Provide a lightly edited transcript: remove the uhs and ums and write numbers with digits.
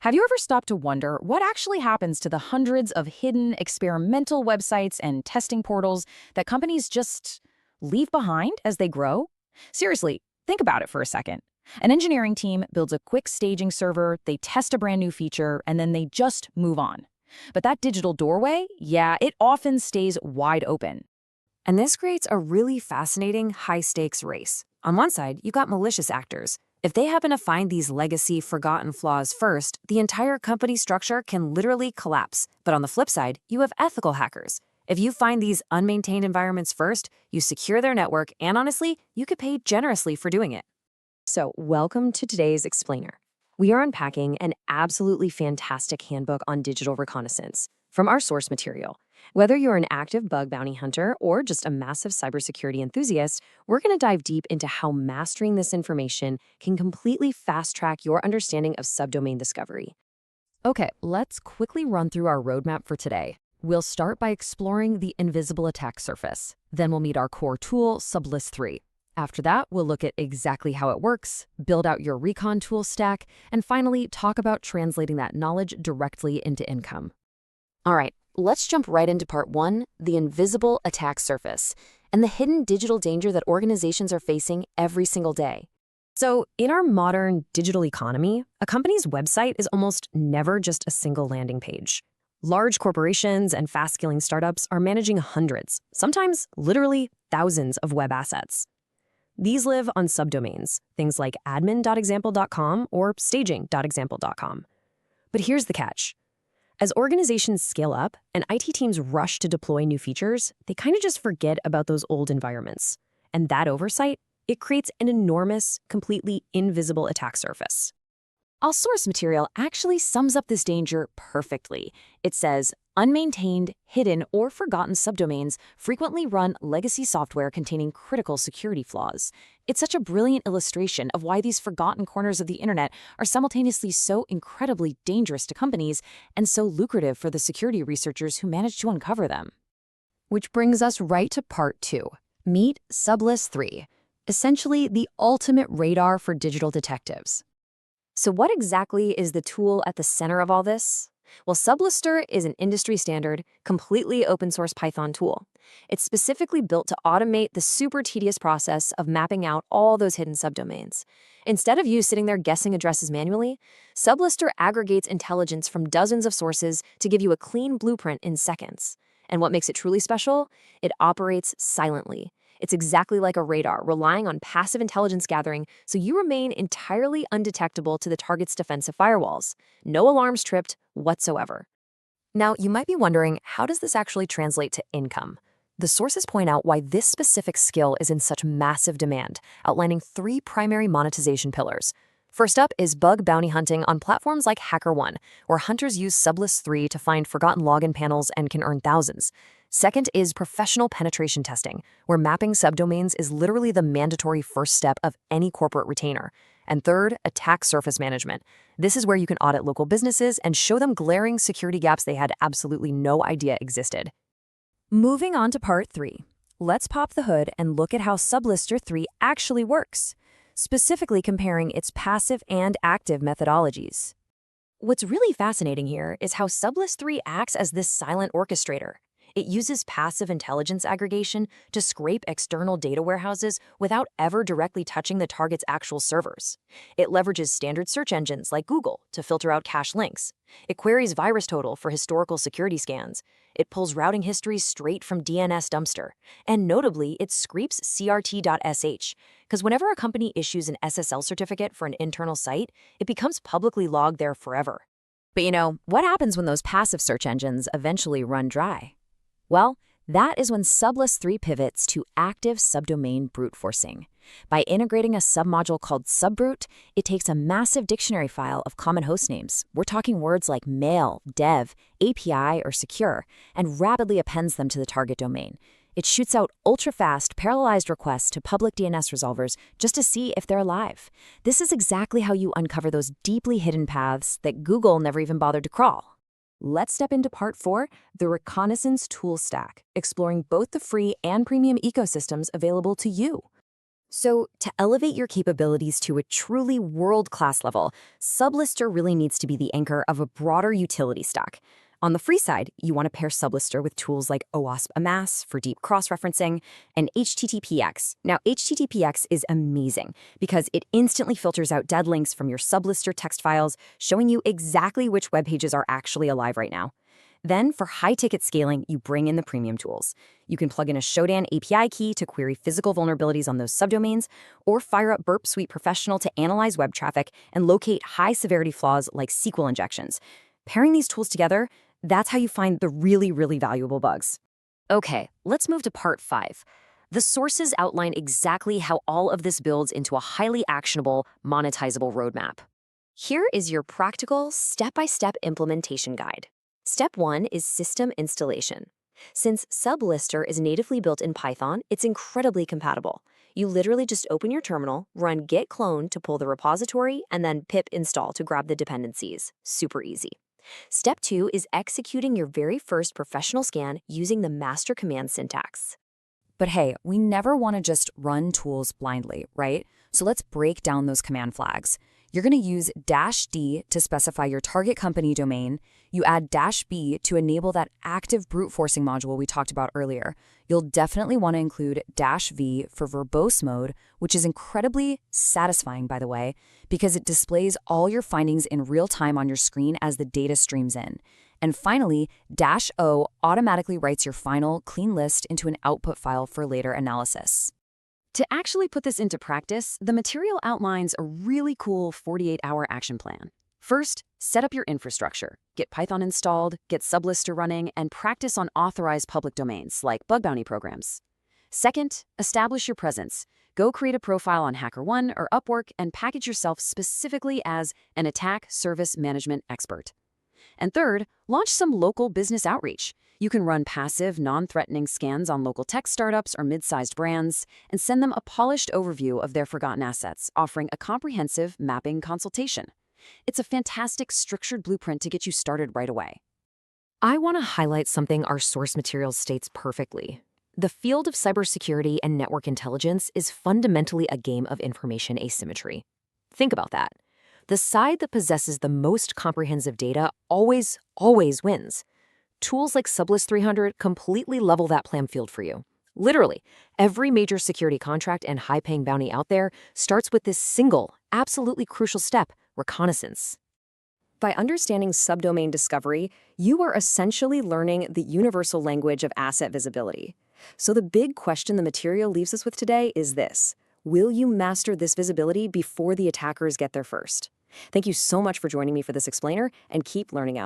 Have you ever stopped to wonder what actually happens to the hundreds of hidden experimental websites and testing portals that companies just leave behind as they grow? Seriously, think about it for a second. An engineering team builds a quick staging server, they test a brand new feature, and then they just move on. But that digital doorway, yeah, it often stays wide open. And this creates a really fascinating high-stakes race. On one side, you got malicious actors. If they happen to find these legacy, forgotten flaws first, the entire company structure can literally collapse. But on the flip side, you have ethical hackers. If you find these unmaintained environments first, you secure their network, and honestly, you could pay generously for doing it. So, welcome to today's Explainer. We are unpacking an absolutely fantastic handbook on digital reconnaissance from our source material. Whether you're an active bug bounty hunter or just a massive cybersecurity enthusiast, we're going to dive deep into how mastering this information can completely fast-track your understanding of subdomain discovery. Okay, let's quickly run through our roadmap for today. We'll start by exploring the invisible attack surface. Then we'll meet our core tool, Sublist3r. After that, we'll look at exactly how it works, build out your Recon tool stack, and finally talk about translating that knowledge directly into income. All right, let's jump right into part one, the invisible attack surface, and the hidden digital danger that organizations are facing every single day. So, in our modern digital economy, a company's website is almost never just a single landing page. Large corporations and fast-scaling startups are managing hundreds, sometimes literally thousands of web assets. These live on subdomains, things like admin.example.com or staging.example.com. But here's the catch. As organizations scale up and IT teams rush to deploy new features, they kind of just forget about those old environments. And that oversight, it creates an enormous, completely invisible attack surface. Our source material actually sums up this danger perfectly. It says, unmaintained, hidden, or forgotten subdomains frequently run legacy software containing critical security flaws. It's such a brilliant illustration of why these forgotten corners of the internet are simultaneously so incredibly dangerous to companies and so lucrative for the security researchers who manage to uncover them. Which brings us right to part two. Meet Sublist3r, essentially the ultimate radar for digital detectives. So what exactly is the tool at the center of all this? Well, Sublist3r is an industry-standard, completely open-source Python tool. It's specifically built to automate the super tedious process of mapping out all those hidden subdomains. Instead of you sitting there guessing addresses manually, Sublist3r aggregates intelligence from dozens of sources to give you a clean blueprint in seconds. And what makes it truly special? It operates silently. It's exactly like a radar, relying on passive intelligence gathering so you remain entirely undetectable to the target's defensive firewalls. No alarms tripped whatsoever. Now, you might be wondering, how does this actually translate to income? The sources point out why this specific skill is in such massive demand, outlining 3 primary monetization pillars. First up is bug bounty hunting on platforms like HackerOne, where hunters use Sublist3r to find forgotten login panels and can earn thousands. Second is professional penetration testing, where mapping subdomains is literally the mandatory first step of any corporate retainer. And third, attack surface management. This is where you can audit local businesses and show them glaring security gaps they had absolutely no idea existed. Moving on to part 3. Let's pop the hood and look at how Sublist3r actually works, specifically comparing its passive and active methodologies. What's really fascinating here is how Sublist3r acts as this silent orchestrator. It uses passive intelligence aggregation to scrape external data warehouses without ever directly touching the target's actual servers. It leverages standard search engines like Google to filter out cache links. It queries VirusTotal for historical security scans. It pulls routing histories straight from DNS dumpster. And notably, it scrapes crt.sh, because whenever a company issues an SSL certificate for an internal site, it becomes publicly logged there forever. But what happens when those passive search engines eventually run dry? Well, that is when Sublist3r pivots to active subdomain brute forcing. By integrating a submodule called subbrute, it takes a massive dictionary file of common host names. We're talking words like mail, dev, API, or secure, and rapidly appends them to the target domain. It shoots out ultra-fast, parallelized requests to public DNS resolvers just to see if they're alive. This is exactly how you uncover those deeply hidden paths that Google never even bothered to crawl. Let's step into part 4, the reconnaissance tool stack, exploring both the free and premium ecosystems available to you. So, to elevate your capabilities to a truly world-class level, Sublist3r really needs to be the anchor of a broader utility stack. On the free side, you want to pair Sublist3r with tools like OWASP Amass for deep cross-referencing and HTTPX. Now, HTTPX is amazing because it instantly filters out dead links from your Sublist3r text files, showing you exactly which web pages are actually alive right now. Then, for high-ticket scaling, you bring in the premium tools. You can plug in a Shodan API key to query physical vulnerabilities on those subdomains, or fire up Burp Suite Professional to analyze web traffic and locate high-severity flaws like SQL injections. Pairing these tools together, that's how you find the really, really valuable bugs. Okay, let's move to part 5. The sources outline exactly how all of this builds into a highly actionable, monetizable roadmap. Here is your practical, step-by-step implementation guide. Step 1 is system installation. Since Sublist3r is natively built in Python, it's incredibly compatible. You literally just open your terminal, run git clone to pull the repository, and then pip install to grab the dependencies. Super easy. Step 2 is executing your very first professional scan using the master command syntax. But hey, we never want to just run tools blindly, right? So let's break down those command flags. You're going to use -d to specify your target company domain. You add -b to enable that active brute forcing module we talked about earlier. You'll definitely want to include -v for verbose mode, which is incredibly satisfying, by the way, because it displays all your findings in real time on your screen as the data streams in. And finally, -o automatically writes your final clean list into an output file for later analysis. To actually put this into practice, the material outlines a really cool 48-hour action plan. First, set up your infrastructure. Get Python installed, get Sublist3r running, and practice on authorized public domains like bug bounty programs. Second, establish your presence. Go create a profile on HackerOne or Upwork and package yourself specifically as an attack service management expert. And third, launch some local business outreach. You can run passive, non-threatening scans on local tech startups or mid-sized brands and send them a polished overview of their forgotten assets, offering a comprehensive mapping consultation. It's a fantastic structured blueprint to get you started right away. I want to highlight something our source material states perfectly. The field of cybersecurity and network intelligence is fundamentally a game of information asymmetry. Think about that. The side that possesses the most comprehensive data always wins. Tools like Sublist3r completely level that playing field for you. Literally, every major security contract and high-paying bounty out there starts with this single, absolutely crucial step, reconnaissance. By understanding subdomain discovery, you are essentially learning the universal language of asset visibility. So the big question the material leaves us with today is this: will you master this visibility before the attackers get there first? Thank you so much for joining me for this explainer, and keep learning out there.